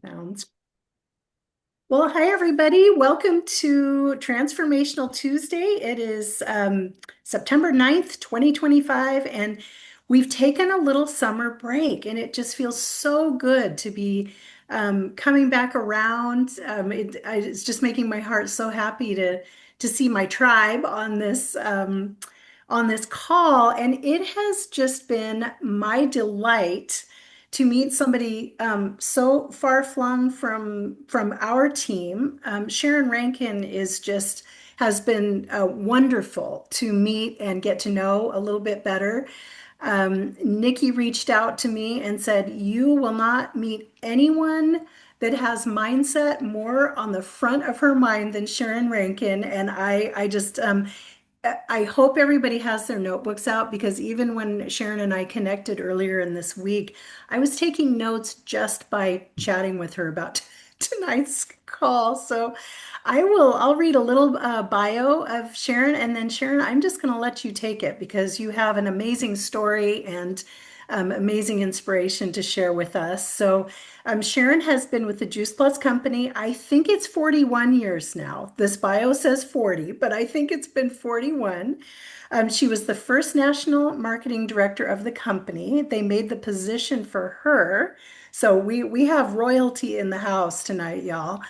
Sounds well. Hi, everybody. Welcome to Transformational Tuesday. It is September 9th, 2025, and we've taken a little summer break, and it just feels so good to be coming back around. It's just making my heart so happy to see my tribe on this call, and it has just been my delight to meet somebody so far flung from our team. Sharron Rankin is just has been wonderful to meet and get to know a little bit better. Nikki reached out to me and said, "You will not meet anyone that has mindset more on the front of her mind than Sharron Rankin." And I just I hope everybody has their notebooks out because even when Sharron and I connected earlier in this week, I was taking notes just by chatting with her about tonight's call. So I'll read a little bio of Sharron, and then Sharron, I'm just going to let you take it because you have an amazing story and amazing inspiration to share with us. So Sharron has been with the Juice Plus Company. I think it's 41 years now. This bio says 40, but I think it's been 41. She was the first national marketing director of the company. They made the position for her. So we have royalty in the house tonight, y'all.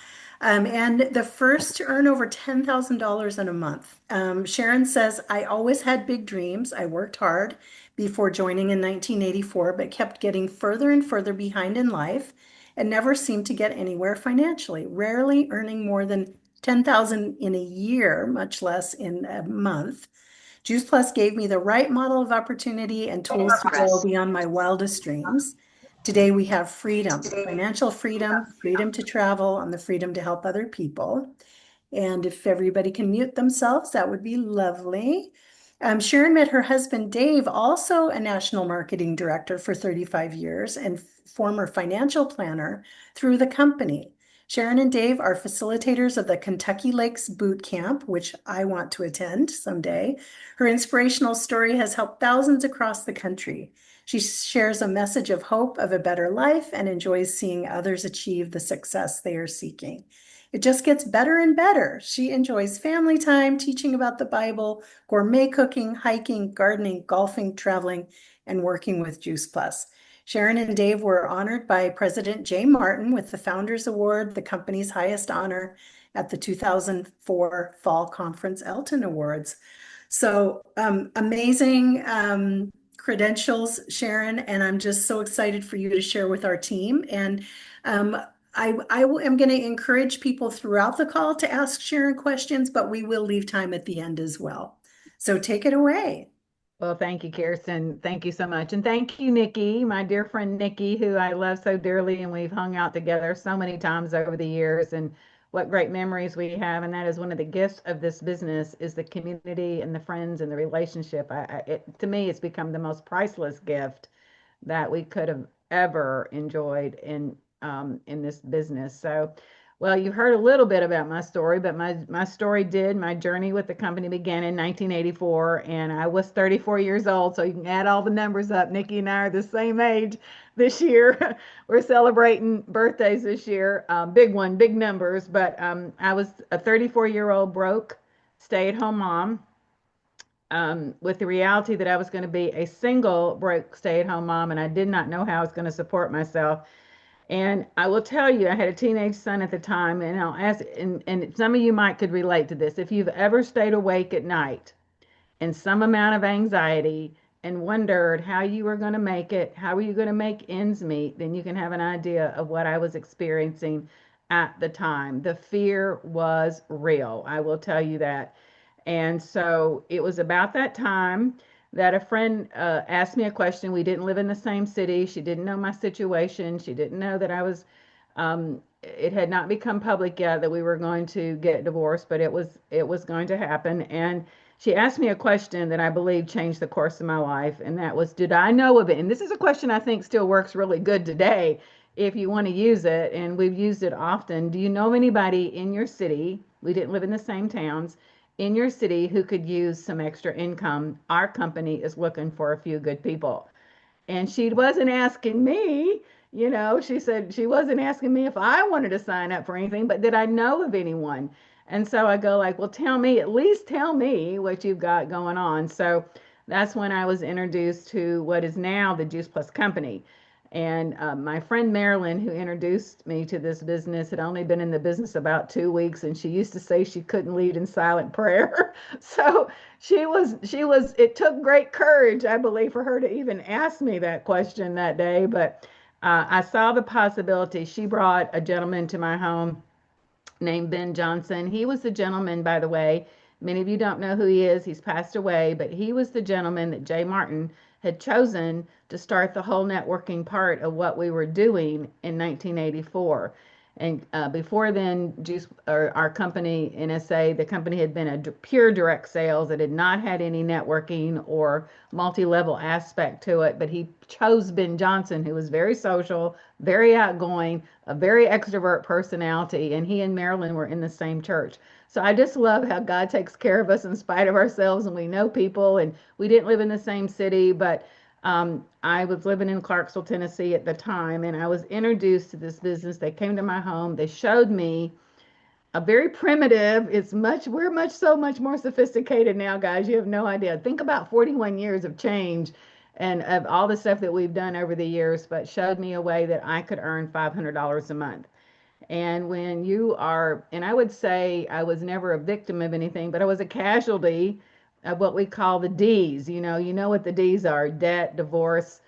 And the first to earn over $10,000 in a month. Sharron says, "I always had big dreams. I worked hard before joining in 1984, but kept getting further and further behind in life and never seemed to get anywhere financially, rarely earning more than 10,000 in a year, much less in a month. Juice Plus gave me the right model of opportunity and tools to grow beyond my wildest dreams. Today we have freedom, financial freedom, freedom to travel, and the freedom to help other people." And if everybody can mute themselves, that would be lovely. Sharon met her husband, Dave, also a national marketing director for 35 years and former financial planner through the company. Sharon and Dave are facilitators of the Kentucky Lakes Boot Camp, which I want to attend someday. Her inspirational story has helped thousands across the country. She shares a message of hope of a better life and enjoys seeing others achieve the success they are seeking. It just gets better and better. She enjoys family time, teaching about the Bible, gourmet cooking, hiking, gardening, golfing, traveling, and working with Juice Plus. Sharron and Dave were honored by President Jay Martin with the Founders Award, the company's highest honor at the 2004 Fall Conference Elton Awards. So amazing credentials, Sharron, and I'm just so excited for you to share with our team. And I am going to encourage people throughout the call to ask Sharron questions, but we will leave time at the end as well. So take it away. Well, thank you, Kirsten. Thank you so much. And thank you, Nikki, my dear friend Nikki, who I love so dearly. And we've hung out together so many times over the years. And what great memories we have. And that is one of the gifts of this business is the community and the friends and the relationship. To me, it's become the most priceless gift that we could have ever enjoyed in this business. So, well, you've heard a little bit about my story, but my journey with the company began in 1984, and I was 34 years old. So you can add all the numbers up. Nikki and I are the same age this year. We're celebrating birthdays this year. Big one, big numbers. But I was a 34-year-old broke stay-at-home mom with the reality that I was going to be a single broke stay-at-home mom, and I did not know how I was going to support myself. And I will tell you, I had a teenage son at the time, and I'll ask, and some of you might could relate to this. If you've ever stayed awake at night in some amount of anxiety and wondered how you were going to make it, how were you going to make ends meet, then you can have an idea of what I was experiencing at the time. The fear was real. I will tell you that. And so it was about that time that a friend asked me a question. We didn't live in the same city. She didn't know my situation. She didn't know that it had not become public yet that we were going to get divorced, but it was going to happen. And she asked me a question that I believe changed the course of my life, and that was, did I know of it? And this is a question I think still works really good today if you want to use it, and we've used it often. Do you know of anybody in your city? We didn't live in the same towns in your city who could use some extra income. Our company is looking for a few good people. And she wasn't asking me, She said she wasn't asking me if I wanted to sign up for anything, but did I know of anyone? And so I go like, well, tell me, at least tell me what you've got going on. So that's when I was introduced to what is now the Juice Plus Company. And my friend Marilyn, who introduced me to this business, had only been in the business about 2 weeks, and she used to say she couldn't lead in silent prayer. So it took great courage, I believe, for her to even ask me that question that day. But I saw the possibility. She brought a gentleman to my home named Ben Johnson. He was the gentleman, by the way. Many of you don't know who he is. He's passed away, but he was the gentleman that Jay Martin had chosen to start the whole networking part of what we were doing in 1984. And before then, our company, NSA, the company had been a pure direct sales. It had not had any networking or multi-level aspect to it. But he chose Ben Johnson, who was very social, very outgoing, a very extrovert personality, and he and Marilyn were in the same church. So I just love how God takes care of us in spite of ourselves, and we know people, and we didn't live in the same city, but I was living in Clarksville, Tennessee at the time, and I was introduced to this business. They came to my home. They showed me a very primitive. We're much more sophisticated now, guys. You have no idea. Think about 41 years of change and of all the stuff that we've done over the years, but showed me a way that I could earn $500 a month. And when you are, and I would say I was never a victim of anything, but I was a casualty of what we call the D's. You know what the D's are: debt, divorce,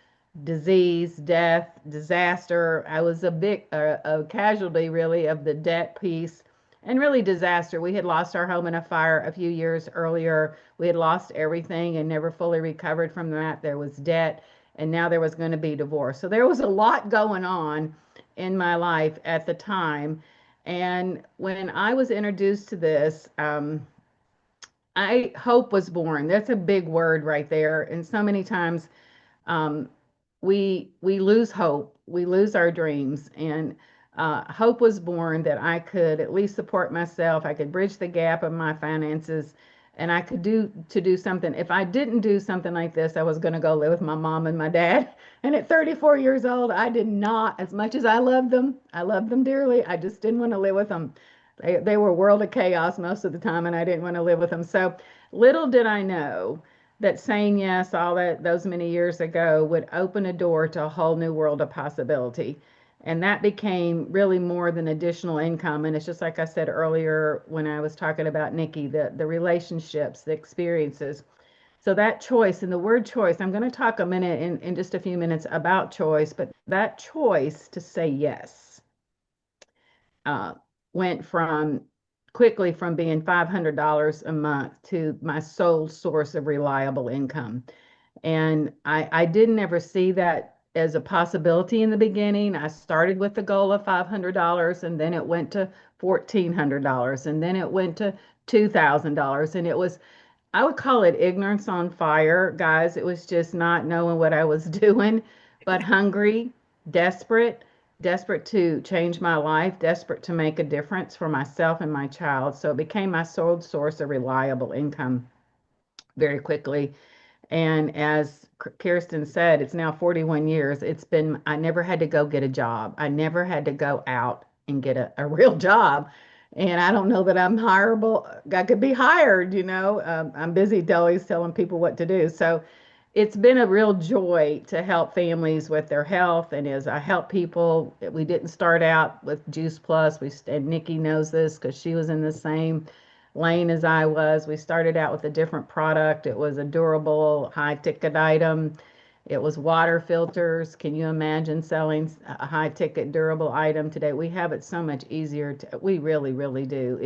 disease, death, disaster. I was a casualty really of the debt piece and really disaster. We had lost our home in a fire a few years earlier. We had lost everything and never fully recovered from that. There was debt, and now there was going to be divorce. So there was a lot going on in my life at the time. And when I was introduced to this, hope was born. That's a big word right there. And so many times um, we lose hope, we lose our dreams, and hope was born that I could at least support myself. I could bridge the gap of my finances, and I could do something. If I didn't do something like this, I was going to go live with my mom and my dad. And at 34 years old, I did not. As much as I loved them dearly. I just didn't want to live with them. They were a world of chaos most of the time, and I didn't want to live with them. So little did I know that saying yes all those many years ago would open a door to a whole new world of possibility. And that became really more than additional income. And it's just like I said earlier when I was talking about Nikki, the relationships, the experiences. So that choice, and the word choice, I'm going to talk a minute in just a few minutes about choice, but that choice to say yes uh, went from quickly from being $500 a month to my sole source of reliable income. And I didn't ever see that as a possibility in the beginning. I started with the goal of $500, and then it went to $1,400, and then it went to $2,000. And it was, I would call it ignorance on fire, guys. It was just not knowing what I was doing, but hungry, desperate, desperate to change my life, desperate to make a difference for myself and my child. So it became my sole source of reliable income very quickly. And as Kirsten said, it's now 41 years. I never had to go get a job. I never had to go out and get a real job. And I don't know that I'm hireable. I could be hired, I'm busy always telling people what to do. So it's been a real joy to help families with their health. And as I help people, we didn't start out with Juice Plus. And Nikki knows this because she was in the same lane as I was. We started out with a different product. It was a durable, high ticket item. It was water filters. Can you imagine selling a high ticket durable item today? We have it so much easier we really, really do.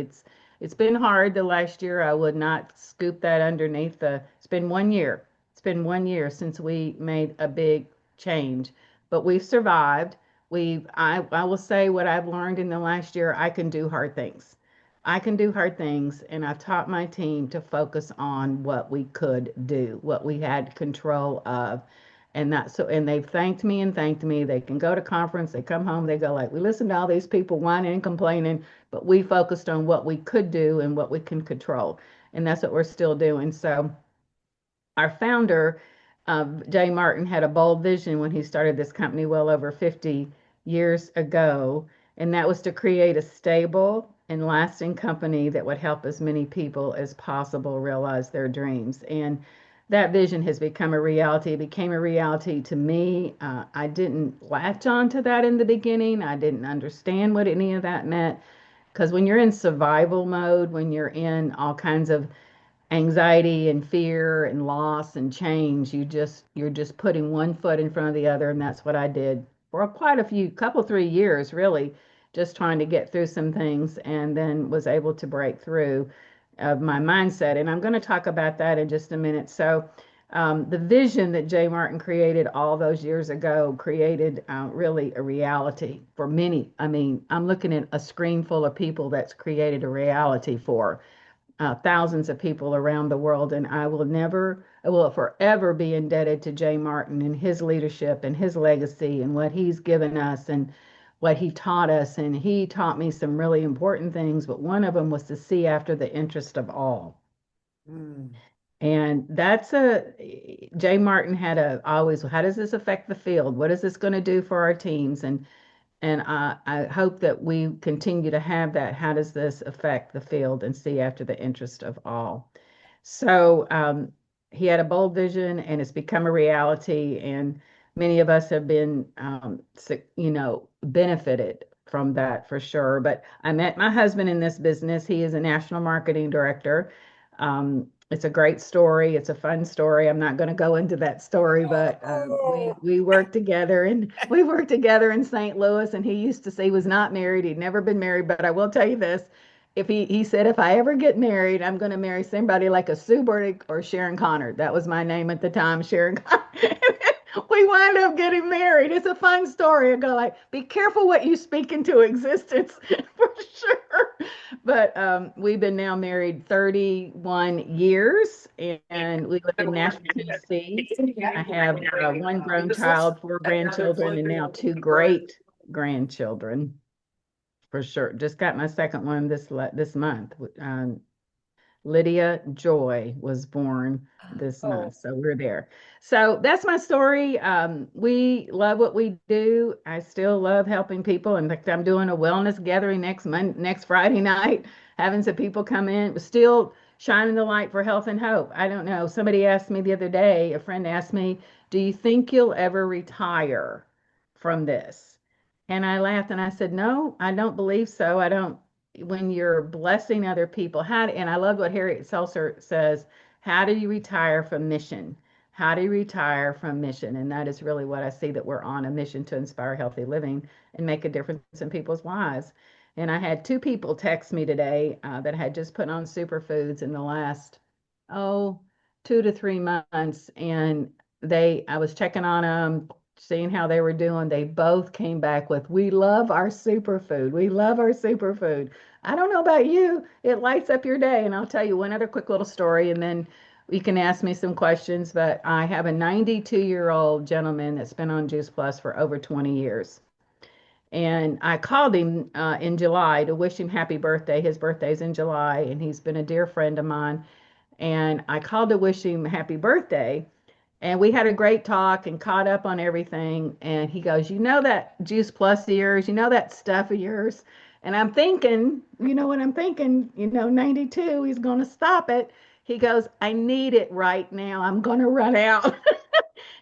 It's been hard the last year. I would not scoop that underneath it's been 1 year. It's been 1 year since we made a big change, but we've survived. I will say what I've learned in the last year, I can do hard things. I can do hard things, and I've taught my team to focus on what we could do, what we had control of. And they've thanked me and thanked me. They can go to conference, they come home, they go like, we listened to all these people whining and complaining, but we focused on what we could do and what we can control. And that's what we're still doing. So our founder Jay Martin had a bold vision when he started this company well over 50 years ago, and that was to create a stable and lasting company that would help as many people as possible realize their dreams. And that vision has become a reality. It became a reality to me. I didn't latch on to that in the beginning. I didn't understand what any of that meant because when you're in survival mode, when you're in all kinds of anxiety and fear and loss and change, you're just putting one foot in front of the other, and that's what I did for quite a few couple 3 years really, just trying to get through some things, and then was able to break through of my mindset. And I'm going to talk about that in just a minute. So the vision that Jay Martin created all those years ago created really a reality for many. I mean, I'm looking at a screen full of people that's created a reality for thousands of people around the world. And I will forever be indebted to Jay Martin and his leadership and his legacy and what he's given us and what he taught us. And he taught me some really important things, but one of them was to see after the interest of all. Mm. And Jay Martin had a always, how does this affect the field? What is this going to do for our teams? And I hope that we continue to have that. How does this affect the field and see after the interest of all? So he had a bold vision and it's become a reality. And many of us have been, benefited from that for sure. But I met my husband in this business. He is a national marketing director. It's a great story. It's a fun story. I'm not going to go into that story, but Oh. we worked together and we worked together in St. Louis. And he used to say he was not married. He'd never been married, but I will tell you this: if he said if I ever get married, I'm going to marry somebody like a Sue Burdick or Sharon Connor. That was my name at the time, Sharon Connor. We wind up getting married. It's a fun story. I go like, be careful what you speak into existence for sure. But we've been now married 31 years, and we live in Nashville, Tennessee. I have one grown child, four grandchildren, and now two great grandchildren for sure. Just got my second one this month. Lydia Joy was born this Oh. month, so we're there. So that's my story. We love what we do. I still love helping people. In fact, I'm doing a wellness gathering next Friday night, having some people come in, still shining the light for health and hope. I don't know. Somebody asked me the other day, a friend asked me, "Do you think you'll ever retire from this?" And I laughed and I said, "No, I don't believe so. I don't." When you're blessing other people, and I love what Harriet Seltzer says, how do you retire from mission? How do you retire from mission? And that is really what I see, that we're on a mission to inspire healthy living and make a difference in people's lives. And I had two people text me today that had just put on superfoods in the last, oh, 2 to 3 months. And I was checking on them, seeing how they were doing. They both came back with, "We love our superfood. We love our superfood." I don't know about you, it lights up your day. And I'll tell you one other quick little story, and then you can ask me some questions. But I have a 92-year-old gentleman that's been on Juice Plus for over 20 years. And I called him in July to wish him happy birthday. His birthday's in July, and he's been a dear friend of mine. And I called to wish him happy birthday. And we had a great talk and caught up on everything. And he goes, "You know that Juice Plus of yours, you know that stuff of yours." And I'm thinking, you know what I'm thinking, 92, he's going to stop it. He goes, "I need it right now. I'm going to run out."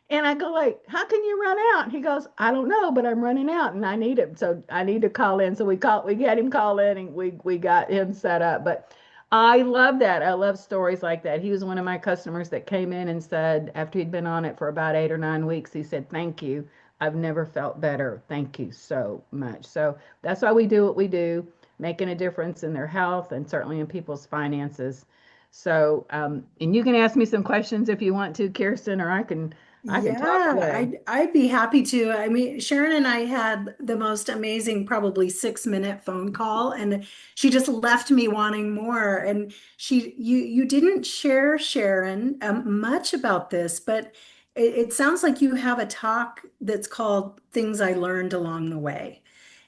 And I go like, "How can you run out?" He goes, "I don't know, but I'm running out and I need it. So I need to call in." So we had him call in and we got him set up. But I love that. I love stories like that. He was one of my customers that came in and said, after he'd been on it for about 8 or 9 weeks, he said, "Thank you. I've never felt better. Thank you so much." So that's why we do what we do, making a difference in their health and certainly in people's finances. So, and you can ask me some questions if you want to, Kirsten, or I can talk Yeah, away. I'd be happy to. I mean, Sharon and I had the most amazing, probably 6 minute phone call, and she just left me wanting more. And you didn't share, Sharon, much about this, but it sounds like you have a talk that's called "Things I Learned Along the Way,"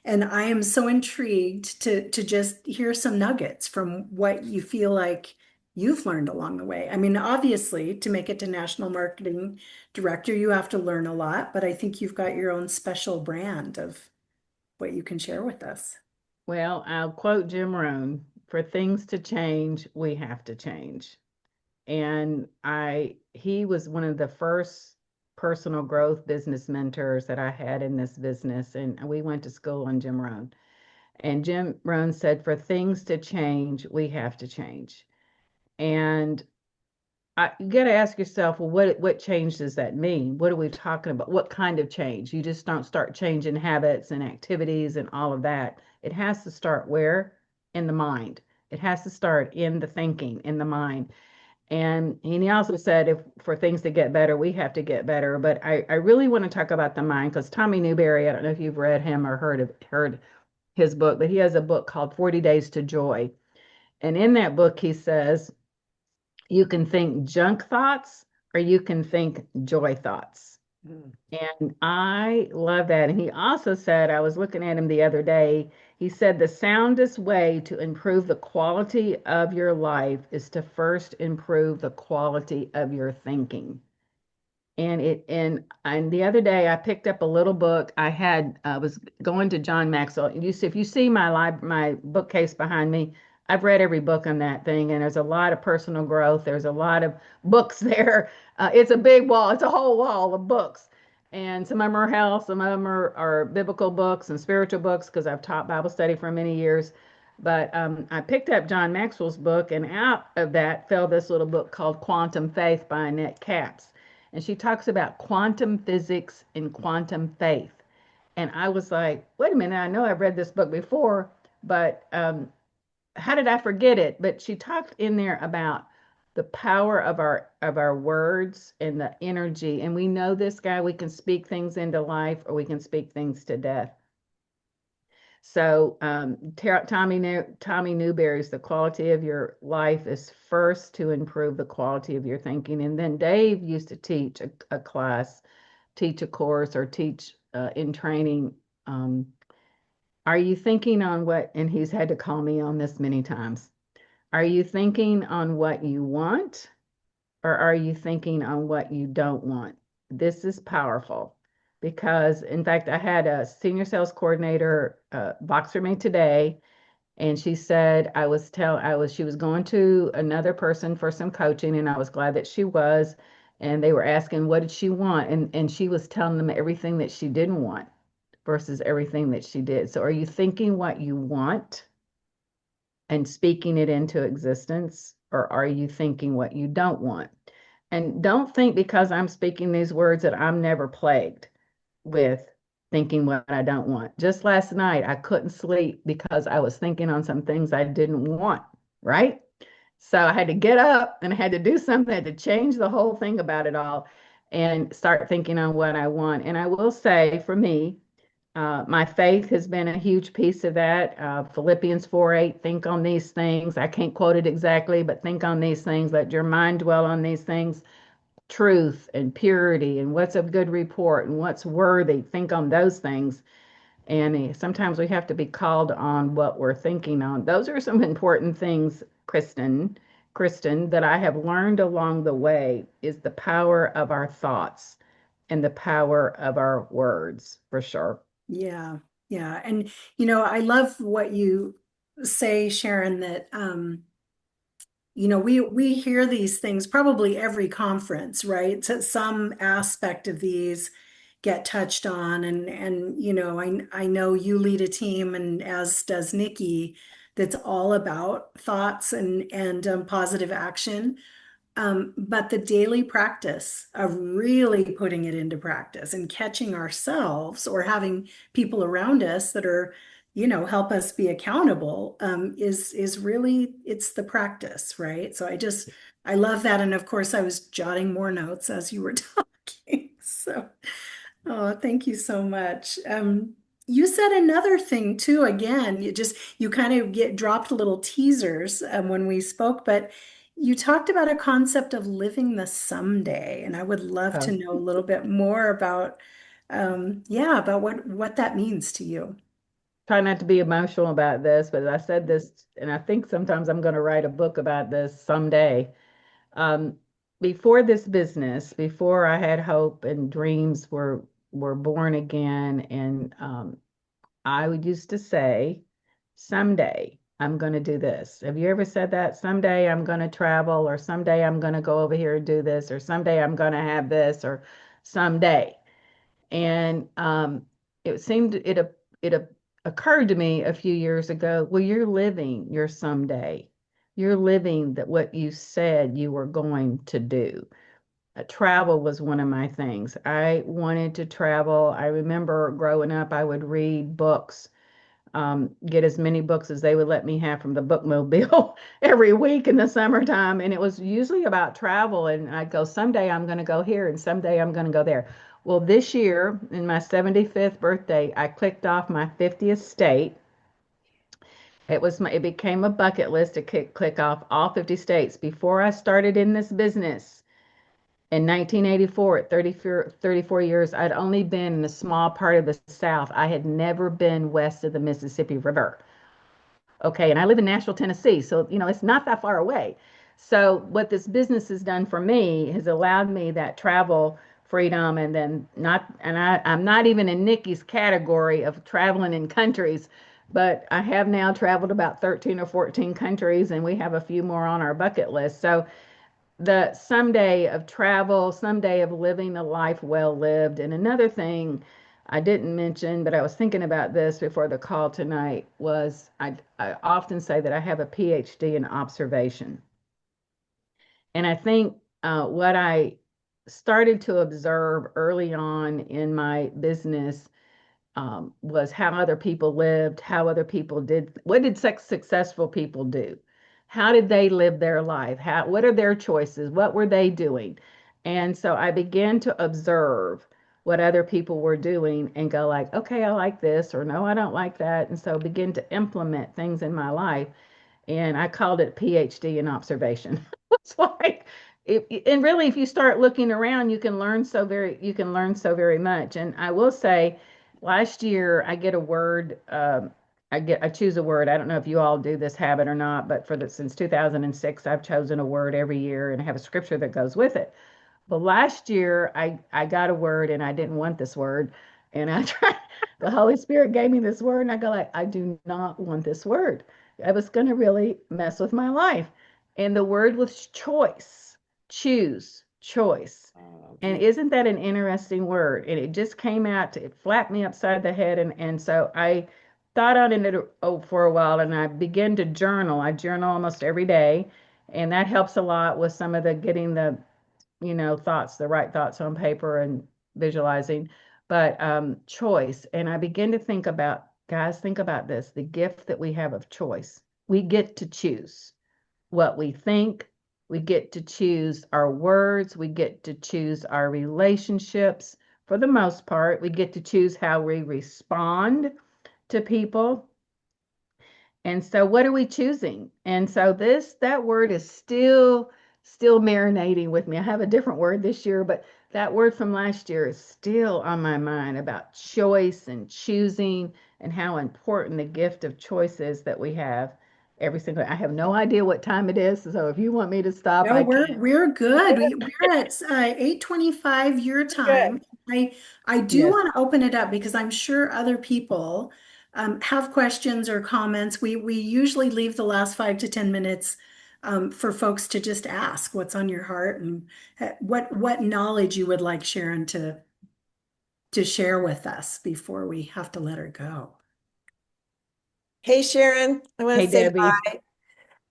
and I am so intrigued to just hear some nuggets from what you feel like you've learned along the way? I mean, obviously, to make it to national marketing director, you have to learn a lot, but I think you've got your own special brand of what you can share with us. Well, I'll quote Jim Rohn, for things to change, we have to change. And he was one of the first personal growth business mentors that I had in this business. And we went to school on Jim Rohn. And Jim Rohn said, for things to change, we have to change. And you got to ask yourself, well, what change does that mean? What are we talking about? What kind of change? You just don't start changing habits and activities and all of that. It has to start where? In the mind. It has to start in the thinking, in the mind. And he also said, if for things to get better, we have to get better. But I really want to talk about the mind because Tommy Newberry, I don't know if you've read him or heard his book, but he has a book called 40 Days to Joy. And in that book, he says, you can think junk thoughts or you can think joy thoughts. Mm. And I love that. And he also said, I was looking at him the other day, he said, the soundest way to improve the quality of your life is to first improve the quality of your thinking. And the other day I picked up a little book. I was going to John Maxwell. If you see my bookcase behind me, I've read every book on that thing, and there's a lot of personal growth. There's a lot of books there. It's a big wall. It's a whole wall of books, and some of them are health, some of them are biblical books and spiritual books because I've taught Bible study for many years. But I picked up John Maxwell's book, and out of that fell this little book called Quantum Faith by Annette Capps, and she talks about quantum physics and quantum faith. And I was like, wait a minute, I know I've read this book before, but how did I forget it? But she talked in there about the power of our words and the energy. And we know this guy, we can speak things into life or we can speak things to death. So Tommy Newberry's the quality of your life is first to improve the quality of your thinking. And then Dave used to teach a class, teach a course, or teach in training. Are you thinking on what? And he's had to call me on this many times. Are you thinking on what you want, or are you thinking on what you don't want? This is powerful because, in fact, I had a senior sales coordinator box for me today, and she said she was going to another person for some coaching, and I was glad that she was. And they were asking what did she want, and she was telling them everything that she didn't want versus everything that she did. So, are you thinking what you want and speaking it into existence, or are you thinking what you don't want? And don't think because I'm speaking these words that I'm never plagued with thinking what I don't want. Just last night, I couldn't sleep because I was thinking on some things I didn't want, right? So I had to get up and I had to do something, I had to change the whole thing about it all and start thinking on what I want. And I will say for me, my faith has been a huge piece of that. Philippians 4:8, think on these things. I can't quote it exactly, but think on these things. Let your mind dwell on these things. Truth and purity and what's of good report and what's worthy. Think on those things. And sometimes we have to be called on what we're thinking on. Those are some important things, Kristen, that I have learned along the way is the power of our thoughts and the power of our words, for sure. Yeah, yeah. And I love what you say, Sharon, that we hear these things probably every conference, right? So some aspect of these get touched on, and I know you lead a team, and as does Nikki, that's all about thoughts and positive action. But the daily practice of really putting it into practice and catching ourselves or having people around us that are, help us be accountable, is really, it's the practice, right? So I love that. And of course, I was jotting more notes as you were talking. So, oh, thank you so much. You said another thing too. Again, you kind of get dropped little teasers when we spoke, but you talked about a concept of living the someday, and I would love to Oh, know a little bit more about, yeah, about what that means to you. try not to be emotional about this, but I said this, and I think sometimes I'm going to write a book about this someday. Um, Before this business, before I had hope and dreams were born again, and I would used to say, someday I'm going to do this. Have you ever said that? Someday I'm going to travel, or someday I'm going to go over here and do this, or someday I'm going to have this, or someday. And it seemed it occurred to me a few years ago, well, you're living your someday. You're living that what you said you were going to do. Travel was one of my things. I wanted to travel. I remember growing up, I would read books, get as many books as they would let me have from the bookmobile every week in the summertime. And it was usually about travel. And I'd go, someday I'm going to go here and someday I'm going to go there. Well, this year, in my 75th birthday, I clicked off my 50th state. It became a bucket list to click off all 50 states. Before I started in this business in 1984, at 34 years, I'd only been in a small part of the South. I had never been west of the Mississippi River. Okay, and I live in Nashville, Tennessee, so it's not that far away. So what this business has done for me has allowed me that travel freedom, and then not, and I'm not even in Nikki's category of traveling in countries, but I have now traveled about 13 or 14 countries, and we have a few more on our bucket list. So the someday of travel, someday of living a life well lived. And another thing I didn't mention, but I was thinking about this before the call tonight, was I often say that I have a PhD in observation. And I think what I started to observe early on in my business was how other people lived, how other people did, what did successful people do? How did they live their life? What are their choices? What were they doing? And so I began to observe what other people were doing and go like, okay, I like this, or no, I don't like that. And so begin to implement things in my life, and I called it PhD in observation. It's like, and really, if you start looking around, you can learn so very much. And I will say, last year I get a word. I choose a word. I don't know if you all do this habit or not, but since 2006, I've chosen a word every year and have a scripture that goes with it. But last year I got a word and I didn't want this word. And I tried, the Holy Spirit gave me this word and I go like, I do not want this word. I was going to really mess with my life. And the word was choice, choose, choice. And isn't that an interesting word? And it just came out it flapped me upside the head. And so I thought on it for a while and I began to journal. I journal almost every day. And that helps a lot with some of the getting the right thoughts on paper and visualizing, but choice. And I begin to think about, guys, think about this, the gift that we have of choice. We get to choose what we think. We get to choose our words. We get to choose our relationships. For the most part, we get to choose how we respond to people. And so what are we choosing? And so that word is still marinating with me. I have a different word this year, but that word from last year is still on my mind about choice and choosing and how important the gift of choice is that we have every single. I have no idea what time it is, so if you want me to stop, No, I we're can. we're good. We're at 8:25 your Good. time. I do Yes. want to open it up because I'm sure other people have questions or comments. We usually leave the last 5 to 10 minutes for folks to just ask what's on your heart and what knowledge you would like Sharon to share with us before we have to let her go. Hey Sharon, I want Hey, to say Debbie. hi.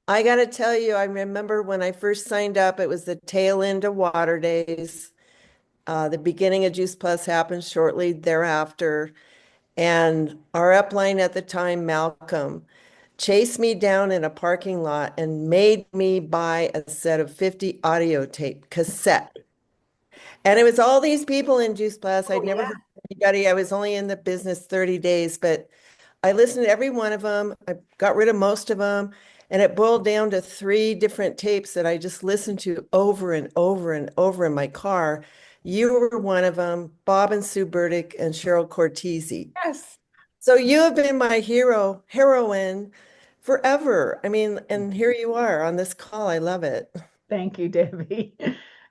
I got to tell you, I remember when I first signed up, it was the tail end of Water Days. The beginning of Juice Plus happened shortly thereafter. And our upline at the time, Malcolm, chased me down in a parking lot and made me buy a set of 50 audio tape cassette. And it was all these people in Juice Plus. I'd Oh never yeah. heard of anybody. I was only in the business 30 days, but I listened to every one of them. I got rid of most of them. And it boiled down to three different tapes that I just listened to over and over and over in my car. You were one of them, Bob and Sue Burdick and Cheryl Cortese. Yes. So you have been my heroine forever. I mean, and here you are on this call. I love it. Thank you, Debbie.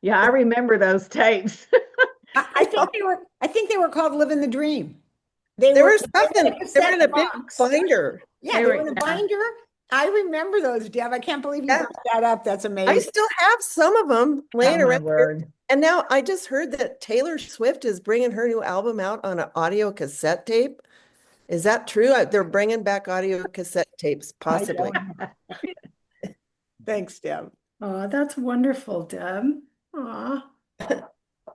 Yeah, I remember those tapes. I think they were called Living the Dream. They There were was in a nothing. They were cassette in a big box. binder. Yeah, They they were, were in a yeah. binder. I remember those, Deb. I can't believe you Yeah. brought that up. That's I amazing. still have some of them Oh laying my around here. word. And now I just heard that Taylor Swift is bringing her new album out on an audio cassette tape. Is that true? They're bringing back audio cassette tapes, I possibly. don't know. Thanks, Deb. Oh, that's wonderful, Deb. Aw.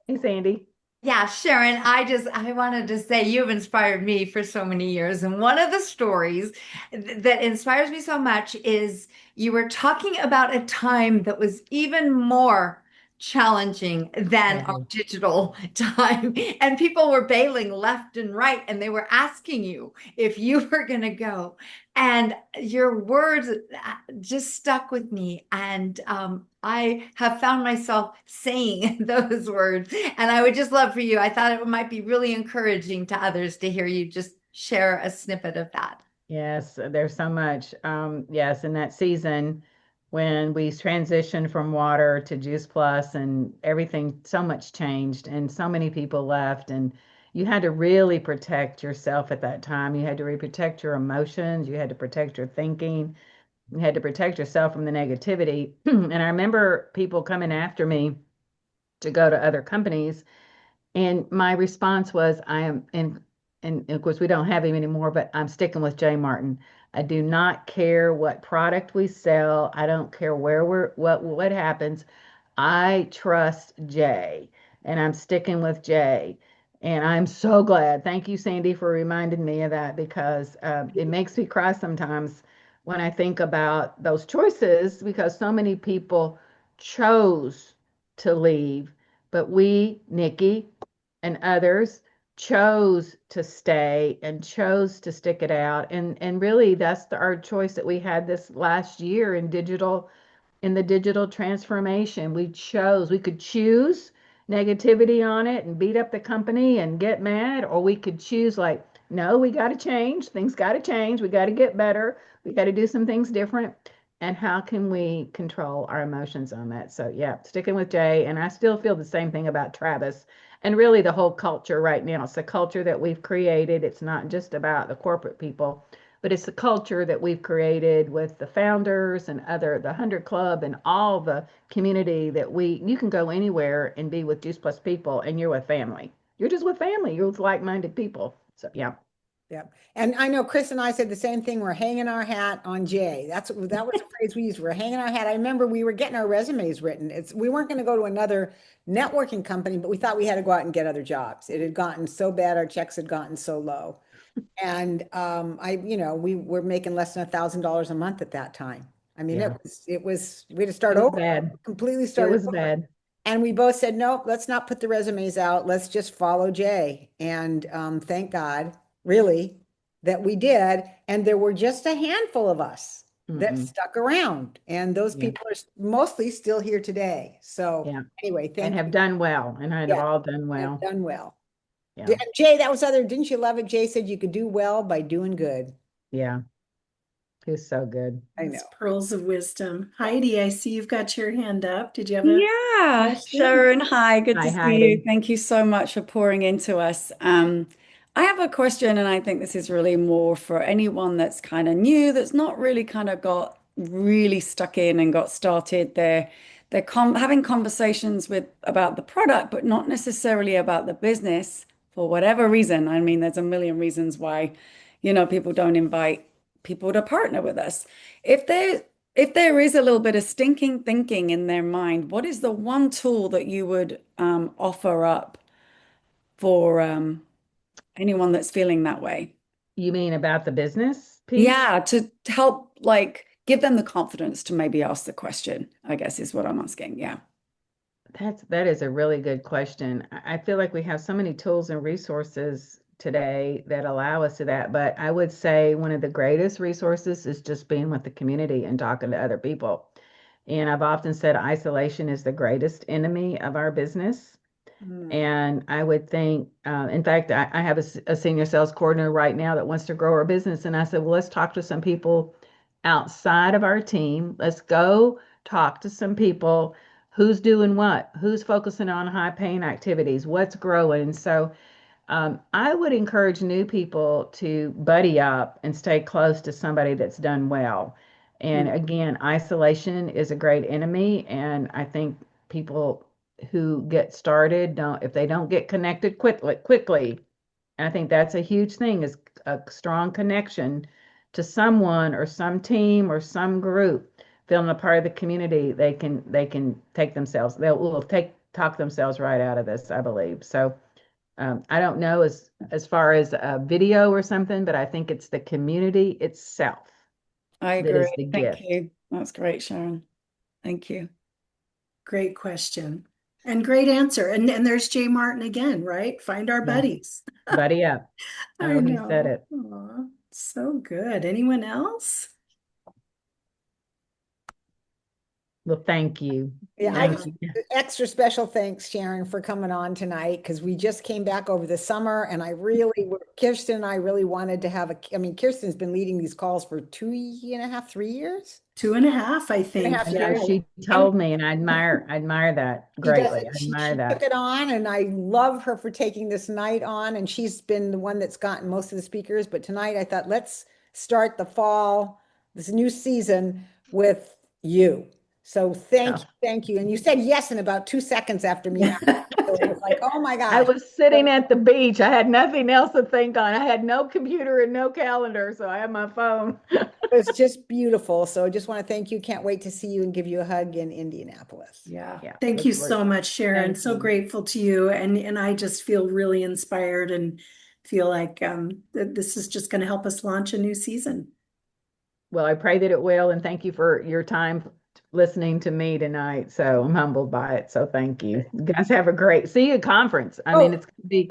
Hey, Sandy. Yeah, Sharon, I wanted to say you've inspired me for so many years. And one of the stories that inspires me so much is you were talking about a time that was even more challenging than our Mhm. digital time. And people were bailing left and right, and they were asking you if you were going to go. And your words just stuck with me. And I have found myself saying those words. And I would just love for you. I thought it might be really encouraging to others to hear you just share a snippet of that. Yes, there's so much. Yes, in that season when we transitioned from water to Juice Plus and everything, so much changed and so many people left. And you had to really protect yourself at that time. You had to protect your emotions. You had to protect your thinking. You had to protect yourself from the negativity. And I remember people coming after me to go to other companies. And my response was, I am in, and of course we don't have him anymore, but I'm sticking with Jay Martin. I do not care what product we sell. I don't care where what happens. I trust Jay, and I'm sticking with Jay. And I'm so glad. Thank you, Sandy, for reminding me of that because it makes me cry sometimes when I think about those choices because so many people chose to leave, but we, Nikki, and others chose to stay and chose to stick it out. And really, that's our choice that we had this last year in the digital transformation. We could choose negativity on it and beat up the company and get mad, or we could choose, like, no, we got to change. Things got to change. We got to get better. We got to do some things different. And how can we control our emotions on that? So, yeah, sticking with Jay. And I still feel the same thing about Travis and really the whole culture right now. It's the culture that we've created. It's not just about the corporate people, but it's the culture that we've created with the founders and the 100 Club and all the community that you can go anywhere and be with Juice Plus people and you're with family. You're just with family. You're with like-minded people. So, yeah. Yep. And I know Chris and I said the same thing. We're hanging our hat on Jay. That was the phrase we used. We're hanging our hat. I remember we were getting our resumes written. We weren't going to go to another networking company, but we thought we had to go out and get other jobs. It had gotten so bad, our checks had gotten so low. And we were making less than $1,000 a month at that time. I mean, Yeah. it was we had to start It was over, bad. completely It started was over. bad. And we both said, nope, let's not put the resumes out. Let's just follow Jay. And thank God, really, that we did. And there were just a handful of us that Mm-mm. stuck around. And those Yeah. people are mostly still here today. So Yeah. anyway, And thank have you. done well and have Yeah, all done have well. done well. Yeah. Jay, that was didn't you love it? Jay said you could do well by doing good. Yeah. He's so good. I Those know. pearls of wisdom. Heidi, I see you've got your hand up. Did you have a Yeah, question? Sharon, hi, good Hi, to see you. Heidi. Thank you so much for pouring into us. I have a question, and I think this is really more for anyone that's kind of new, that's not really kind of got really stuck in and got started. They're having conversations with about the product, but not necessarily about the business for whatever reason. I mean, there's a million reasons why, people don't invite people to partner with us. If they if there is a little bit of stinking thinking in their mind, what is the one tool that you would offer up for anyone that's feeling that way? You mean about the business piece? Yeah, to help like give them the confidence to maybe ask the question, I guess is what I'm asking. Yeah. That is a really good question. I feel like we have so many tools and resources today that allow us to that, but I would say one of the greatest resources is just being with the community and talking to other people. And I've often said isolation is the greatest enemy of our business. Mm. And I would think, in fact, I have a senior sales coordinator right now that wants to grow our business. And I said, well, let's talk to some people outside of our team. Let's go talk to some people who's doing what, who's focusing on high paying activities, what's growing. And so I would encourage new people to buddy up and stay close to somebody that's done well. And again, isolation is a great enemy. And I think people who get started don't, if they don't get connected quickly, and I think that's a huge thing is a strong connection to someone or some team or some group feeling a part of the community, they can take themselves, they'll will take talk themselves right out of this, I believe. So I don't know as far as a video or something, but I think it's the community itself I that agree. is the Thank gift. you. That's great, Sharon. Thank you. Great question and great answer. And there's Jay Martin again, right? Find our Yeah. buddies. Buddy up. I Oh, he said know. it. Aw, so good. Anyone else? Well, thank you. Yeah, Thank you. extra special thanks, Sharon, for coming on tonight because we just came back over the summer and Kirsten and I really wanted to have Kirsten's been leading these calls for 2.5, 3 years. 2.5, I think. half I know years. she told me, and I admire that She does greatly. it. I She admire took that. it on, and I love her for taking this night on. And she's been the one that's gotten most of the speakers. But tonight, I thought let's start the fall, this new season with you. So thank you. And you said yes in about 2 seconds after me. So it was like, oh my I gosh. was sitting at the beach. I had nothing else to think on. I had no computer and no calendar, so I had my phone. It's just beautiful. So I just want to thank you. Can't wait to see you and give you a hug in Indianapolis. Yeah. Yeah, Thank look you forward. so much, Sharon. Thank So you. grateful to you. And I just feel really inspired and feel like that this is just going to help us launch a new season. Well, I pray that it will, and thank you for your time listening to me tonight. So I'm humbled by it. So thank you. You guys have a great see you at conference. I mean, it's gonna be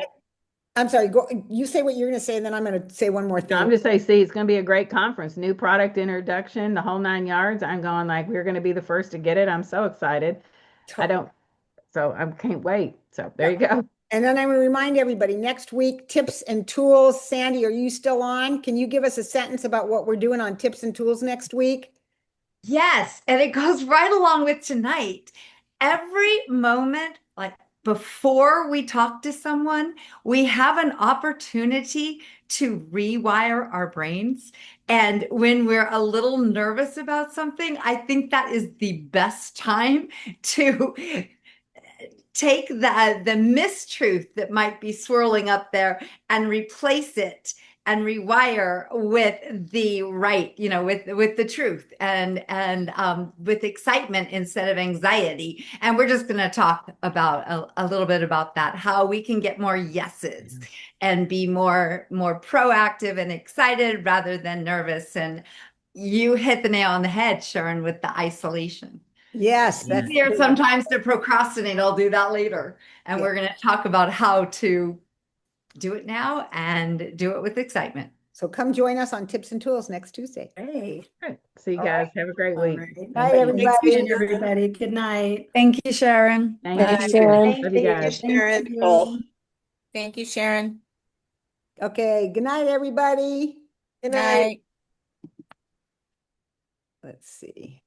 I'm sorry. Go, you say what you're going to say, and then I'm going to say one more thing. I'm just saying, see, it's gonna be a great conference. New product introduction, the whole 9 yards. I'm going like we're gonna be the first to get it. I'm so excited. I can't wait. So there you go. And then I'm going to remind everybody next week, tips and tools. Sandy, are you still on? Can you give us a sentence about what we're doing on tips and tools next week? Yes, and it goes right along with tonight. Every moment, like before we talk to someone, we have an opportunity to rewire our brains. And when we're a little nervous about something, I think that is the best time to take the mistruth that might be swirling up there and replace it and rewire with the right, with the truth and with excitement instead of anxiety. And we're just going to talk about a little bit about that, how we can get more yeses and be more proactive and excited rather than nervous. And you hit the nail on the head, Sharon, with the isolation. Yes, It's easier sometimes to procrastinate. I'll do that later. And we're going to talk about how to do it now and do it with excitement. So come join us on Tips and Tools next Tuesday. Hey. Good. See you guys. Have a great All week. right. Bye, everybody. Thanks again, everybody. Good night. Thank you, Sharon. Thank Thanks, you. Sharon. Love you guys. Sharon. Thank you, Sharon. Okay. Good night, everybody. Good night. Night. Let's see.